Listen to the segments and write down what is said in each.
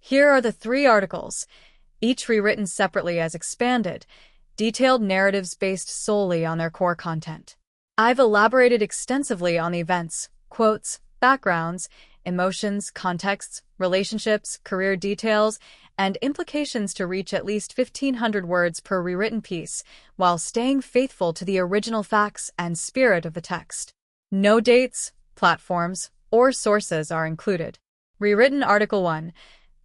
Here are the 3 articles, each rewritten separately as expanded, detailed narratives based solely on their core content. I've elaborated extensively on the events, quotes, backgrounds, emotions, contexts, relationships, career details, and implications to reach at least 1,500 words per rewritten piece, while staying faithful to the original facts and spirit of the text. No dates, platforms, or sources are included. Rewritten Article 1.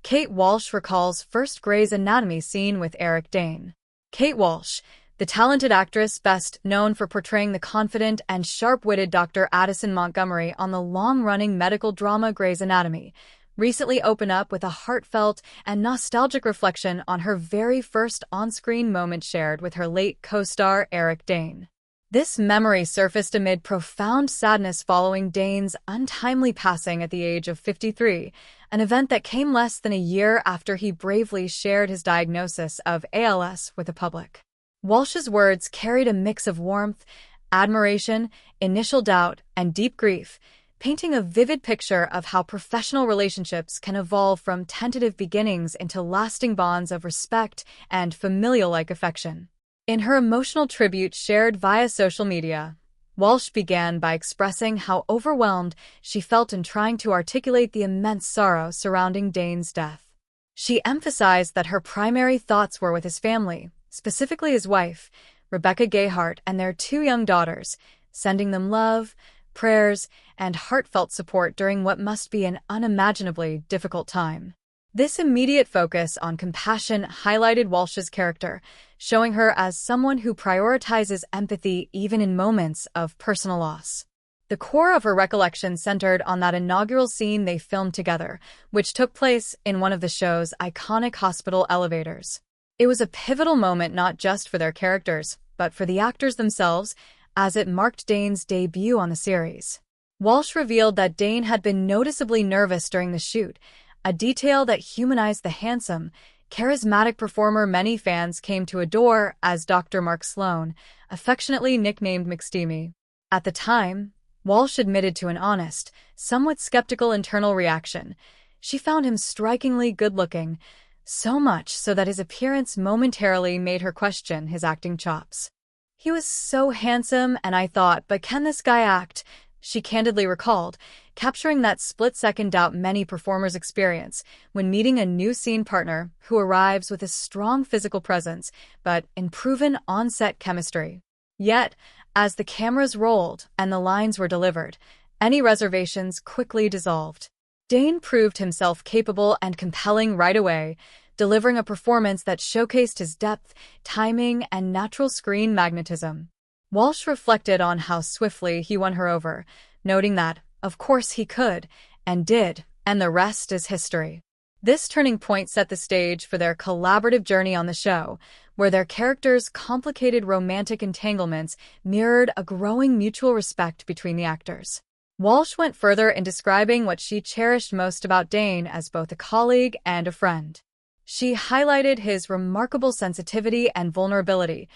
Kate Walsh recalls first Grey's Anatomy scene with Eric Dane. Kate Walsh, the talented actress best known for portraying the confident and sharp-witted Dr. Addison Montgomery on the long-running medical drama Grey's Anatomy, recently opened up with a heartfelt and nostalgic reflection on her very first on-screen moment shared with her late co-star Eric Dane. This memory surfaced amid profound sadness following Dane's untimely passing at the age of 53, an event that came less than a year after he bravely shared his diagnosis of ALS with the public. Walsh's words carried a mix of warmth, admiration, initial doubt, and deep grief, painting a vivid picture of how professional relationships can evolve from tentative beginnings into lasting bonds of respect and familial-like affection. In her emotional tribute shared via social media, Walsh began by expressing how overwhelmed she felt in trying to articulate the immense sorrow surrounding Dane's death. She emphasized that her primary thoughts were with his family, specifically his wife, Rebecca Gayheart, and their 2 young daughters, sending them love, prayers, and heartfelt support during what must be an unimaginably difficult time. This immediate focus on compassion highlighted Walsh's character, showing her as someone who prioritizes empathy even in moments of personal loss. The core of her recollection centered on that inaugural scene they filmed together, which took place in one of the show's iconic hospital elevators. It was a pivotal moment not just for their characters, but for the actors themselves, as it marked Dane's debut on the series. Walsh revealed that Dane had been noticeably nervous during the shoot, a detail that humanized the handsome, charismatic performer many fans came to adore as Dr. Mark Sloan, affectionately nicknamed McSteamy. At the time, Walsh admitted to an honest, somewhat skeptical internal reaction. She found him strikingly good-looking, so much so that his appearance momentarily made her question his acting chops. "He was so handsome, and I thought, but can this guy act?" she candidly recalled, capturing that split-second doubt many performers experience when meeting a new scene partner who arrives with a strong physical presence but unproven on-set chemistry. Yet, as the cameras rolled and the lines were delivered, any reservations quickly dissolved. Dane proved himself capable and compelling right away, delivering a performance that showcased his depth, timing, and natural screen magnetism. Walsh reflected on how swiftly he won her over, noting that, of course he could, and did, and the rest is history. This turning point set the stage for their collaborative journey on the show, where their characters' complicated romantic entanglements mirrored a growing mutual respect between the actors. Walsh went further in describing what she cherished most about Dane as both a colleague and a friend. She highlighted his remarkable sensitivity and vulnerability,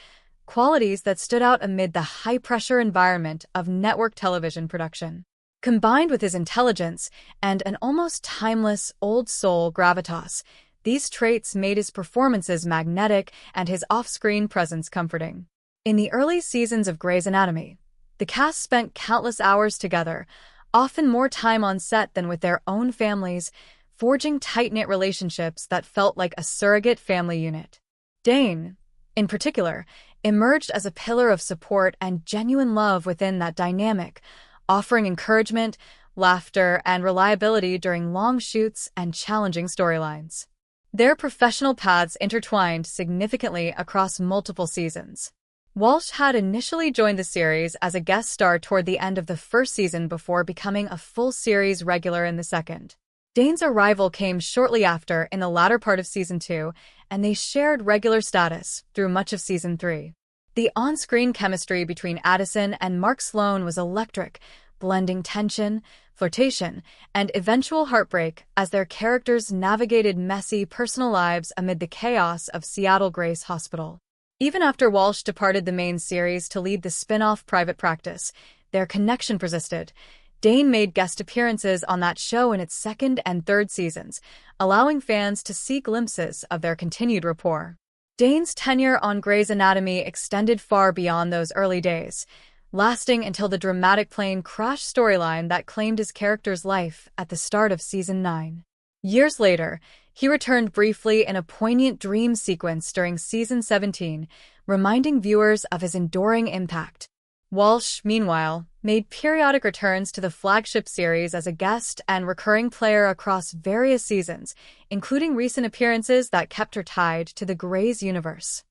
qualities that stood out amid the high-pressure environment of network television production. Combined with his intelligence and an almost timeless, old-soul gravitas, these traits made his performances magnetic and his off-screen presence comforting. In the early seasons of Grey's Anatomy, the cast spent countless hours together, often more time on set than with their own families, forging tight-knit relationships that felt like a surrogate family unit. Dane, in particular, emerged as a pillar of support and genuine love within that dynamic, offering encouragement, laughter, and reliability during long shoots and challenging storylines. Their professional paths intertwined significantly across multiple seasons. Walsh had initially joined the series as a guest star toward the end of the first season before becoming a full series regular in the second. Dane's arrival came shortly after in the latter part of Season 2, and they shared regular status through much of Season 3. The on-screen chemistry between Addison and Mark Sloan was electric, blending tension, flirtation, and eventual heartbreak as their characters navigated messy personal lives amid the chaos of Seattle Grace Hospital. Even after Walsh departed the main series to lead the spin-off private practice, their connection persisted, Dane made guest appearances on that show in its second and third seasons, allowing fans to see glimpses of their continued rapport. Dane's tenure on Grey's Anatomy extended far beyond those early days, lasting until the dramatic plane crash storyline that claimed his character's life at the start of Season 9. Years later, he returned briefly in a poignant dream sequence during Season 17, reminding viewers of his enduring impact. Walsh, meanwhile, made periodic returns to the flagship series as a guest and recurring player across various seasons, including recent appearances that kept her tied to the Grey's universe.